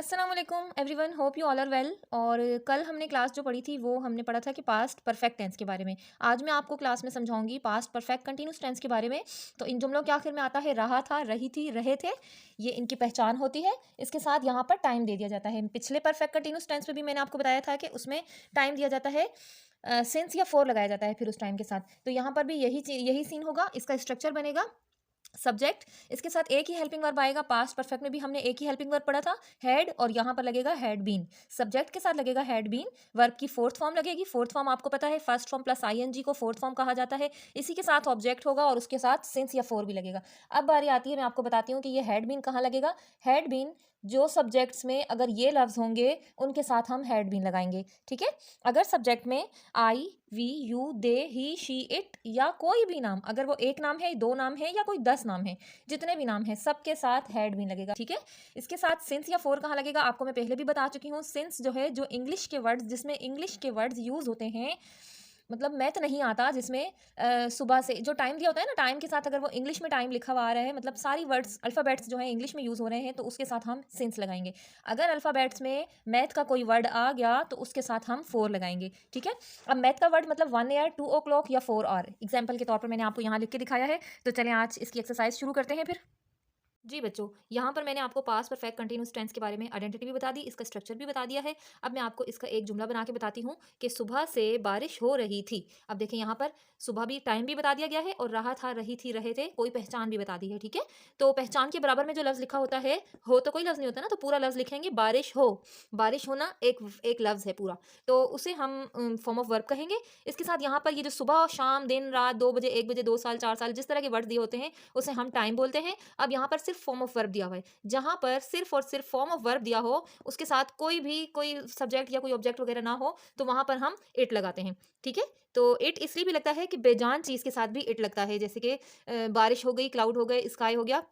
अस्सलाम वालेकुम everyone, hope you all are well. और कल हमने क्लास जो पढ़ी थी वो हमने पढ़ा था कि पास्ट परफेक्ट टेंस के बारे में। आज मैं आपको क्लास में समझाऊंगी पास्ट परफेक्ट कंटिन्यूस टेंस के बारे में। तो इन जुमलों के आखिर में आता है रहा था, रही थी, रहे थे। ये इनकी पहचान होती है। इसके साथ यहाँ पर टाइम दे दिया जाता है। पिछले परफेक्ट कंटिन्यूस टेंस में भी मैंने आपको बताया था कि उसमें टाइम दिया जाता है, सिंस या फोर लगाया जाता है फिर उस टाइम के साथ। तो यहाँ पर भी यही सीन होगा। इसका स्ट्रक्चर बनेगा सब्जेक्ट, इसके साथ एक ही हेल्पिंग वर्ब आएगा। पास्ट परफेक्ट में भी हमने एक ही हेल्पिंग वर्ब पढ़ा था, हैड, और यहाँ पर लगेगा हैड बीन। सब्जेक्ट के साथ लगेगा हैड बीन। वर्ब की फोर्थ फॉर्म लगेगी। फोर्थ फॉर्म आपको पता है, फर्स्ट फॉर्म प्लस आईएनजी को फोर्थ फॉर्म कहा जाता है। इसी के साथ ऑब्जेक्ट होगा और उसके साथ सिंस या फोर भी लगेगा। अब बारी आती है, मैं आपको बताती हूँ कि ये हैड बीन कहाँ लगेगा। हैड बीन जो सब्जेक्ट्स में अगर ये लफ्ज होंगे उनके साथ हम हैड बीन लगाएंगे, ठीक है। अगर सब्जेक्ट में I, we, you, they, he, she, it या कोई भी नाम, अगर वो एक नाम है, दो नाम है या कोई 10 नाम है, जितने भी नाम है सबके साथ हैड बीन लगेगा, ठीक है। इसके साथ सिंस या फोर कहाँ लगेगा आपको मैं पहले भी बता चुकी हूँ। सिंस जो है, जो इंग्लिश के वर्ड्स, जिसमें इंग्लिश के वर्ड्स यूज होते हैं, मतलब मैथ नहीं आता, जिसमें सुबह से जो टाइम दिया होता है ना, टाइम के साथ अगर वो इंग्लिश में टाइम लिखा हुआ आ रहा है, मतलब सारी वर्ड्स अल्फ़ाबेट्स जो है इंग्लिश में यूज़ हो रहे हैं, तो उसके साथ हम सिंस लगाएंगे। अगर अल्फ़ाबेट्स में मैथ का कोई वर्ड आ गया तो उसके साथ हम फोर लगाएंगे, ठीक है। अब मैथ का वर्ड मतलब 1 AR, 2 o'clock या 4 hour, एग्जाम्पल के तौर पर मैंने आपको यहाँ लिख के दिखाया है। तो चलें आज इसकी एक्सरसाइज शुरू करते हैं फिर। जी बच्चों, यहाँ पर मैंने आपको पास्ट परफेक्ट कंटिन्यूस टेंस के बारे में आइडेंटिटी भी बता दी, इसका स्ट्रक्चर भी बता दिया है। अब मैं आपको इसका एक जुमला बना के बताती हूँ कि सुबह से बारिश हो रही थी। अब देखें, यहाँ पर सुबह भी टाइम भी बता दिया गया है और रहा था, रही थी, रहे थे, कोई पहचान भी बता दी है, ठीक है। तो पहचान के बराबर में जो लफ्ज़ लिखा होता है, हो तो कोई लफ्ज़ नहीं होता ना, तो पूरा लफ्ज़ लिखेंगे बारिश हो। बारिश होना एक एक लफ्ज़ है पूरा, तो उसे हम फॉर्म ऑफ वर्ब कहेंगे। इसके साथ यहाँ पर ये जो सुबह, शाम, दिन, रात, 2 बजे, 1 बजे, 2 साल, 4 साल, जिस तरह के वर्ड दिए होते हैं उसे हम टाइम बोलते हैं। अब यहाँ पर सिर्फ फॉर्म ऑफ वर्ब दिया हुआ है। जहाँ पर सिर्फ और सिर्फ फॉर्म ऑफ वर्ब दिया हो, उसके साथ कोई सब्जेक्ट या कोई ऑब्जेक्ट वगैरह ना हो, तो वहां पर हम इट लगाते हैं, ठीक है। तो इट इसलिए भी लगता है कि बेजान चीज के साथ भी इट लगता है, जैसे कि बारिश हो गई, क्लाउड हो गए, स्काई हो गया,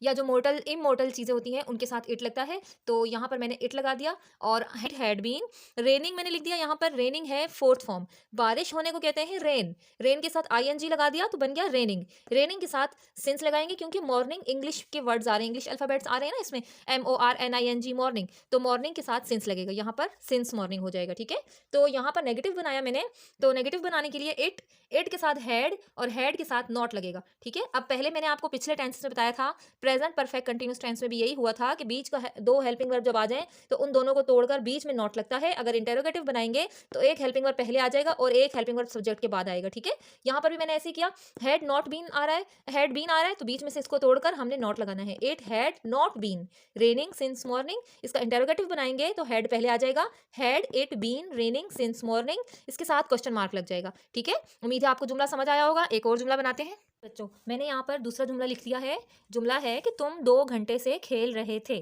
या जो मोर्टल इमोर्टल चीज़ें होती हैं उनके साथ इट लगता है। तो यहाँ पर मैंने इट लगा दिया। और इट हैड बीन। रेनिंग मैंने लिख दिया, यहाँ पर रेनिंग है फोर्थ फॉर्म। बारिश होने को कहते हैं रेन। रेन के साथ आईएनजी लगा दिया तो बन गया रेनिंग। रेनिंग के साथ सिंस लगाएंगे क्योंकि मॉर्निंग इंग्लिश के वर्ड्स आ रहे हैं, इंग्लिश अल्फाबेट्स आ रहे हैं ना इसमें, MORNING मॉर्निंग, तो मॉर्निंग के साथ सिंस लगेगा, यहाँ पर सिंस मॉर्निंग हो जाएगा, ठीक है। तो यहाँ पर नेगेटिव बनाया मैंने, तो नेगेटिव बनाने के लिए इट के साथ हैड और हैड के साथ नॉट लगेगा, ठीक है। अब पहले मैंने आपको पिछले टेंस में बताया था, प्रेजेंट परफेक्ट कंटिन्यूस टेंस में भी यही हुआ था कि बीच का दो हेल्पिंग वर्ब जब आ जाएं तो उन दोनों को तोड़कर बीच में नॉट लगता है। अगर इंटेरोगेटिव बनाएंगे तो एक हेल्पिंग वर्ब पहले आ जाएगा और एक हेल्पिंग वर्ब सब्जेक्ट के बाद आएगा, ठीक है। यहाँ पर भी मैंने ऐसे ही किया, हैड नॉट बीन आ रहा है, हैड बीन आ रहा है, तो बीच में से इसको तोड़कर हमने नॉट लगाना है। It had not been raining since morning. इसका इंटेरोगेटिव बनाएंगे तो हैड पहले आ जाएगा, had it been raining since morning, इसके साथ क्वेश्चन मार्क लग जाएगा, ठीक है। उम्मीद है आपको जुमला समझ आया होगा। एक और जुमला बनाते हैं बच्चों। मैंने यहाँ पर दूसरा जुमला लिख दिया है। जुमला है कि तुम 2 घंटे से खेल रहे थे।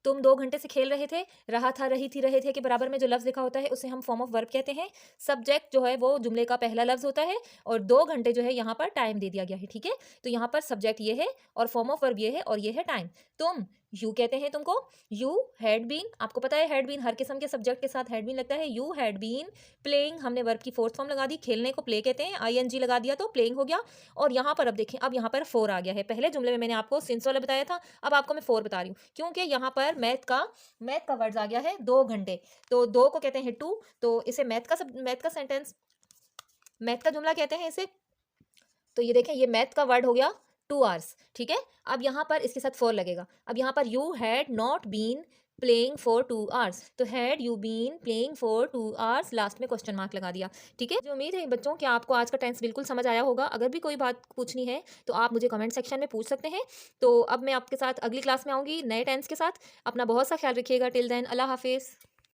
तुम 2 घंटे से खेल रहे थे। रहा था, रही थी, रहे थे के बराबर में जो लफ्ज लिखा होता है उसे हम फॉर्म ऑफ वर्ब कहते हैं। सब्जेक्ट जो है वो जुमले का पहला लफ्ज होता है और 2 घंटे जो है यहाँ पर टाइम दे दिया गया है, ठीक है। तो यहाँ पर सब्जेक्ट ये है और फॉर्म ऑफ वर्ब ये है और ये है टाइम। तुम, यू कहते हैं तुमको, यू हैड बीन, आपको पता है हैड बीन हर किस्म के सब्जेक्ट के साथ हैड बीन लगता है। यू हैड बीन प्लेइंग, हमने वर्ब की फोर्थ फॉर्म लगा दी, खेलने को प्ले कहते हैं, आईएनजी लगा दिया तो प्लेइंग हो गया। और यहाँ पर अब देखें, अब यहाँ पर 4 आ गया है। पहले जुमले में मैंने आपको सिंस वाला बताया था, अब आपको मैं 4 बता रही हूँ क्योंकि यहाँ पर मैथ का वर्ड्स आ गया है 2 घंटे, तो 2 को कहते हैं 2, तो इसे मैथ का जुमला कहते हैं इसे। तो ये देखें, ये मैथ का वर्ड हो गया 2 आवर्स, ठीक है। अब यहाँ पर इसके साथ 4 लगेगा। अब यहाँ पर you had not been playing for 2 hours, तो had you been playing for 2 hours, last में क्वेश्चन मार्क लगा दिया, ठीक है। जो उम्मीद है बच्चों कि आपको आज का टेंस बिल्कुल समझ आया होगा। अगर भी कोई बात पूछनी है तो आप मुझे कमेंट सेक्शन में पूछ सकते हैं। तो अब मैं आपके साथ अगली क्लास में आऊँगी नए टेंस के साथ। अपना बहुत सा ख्याल रखिएगा। टिल देन, अल्लाह हाफिज़।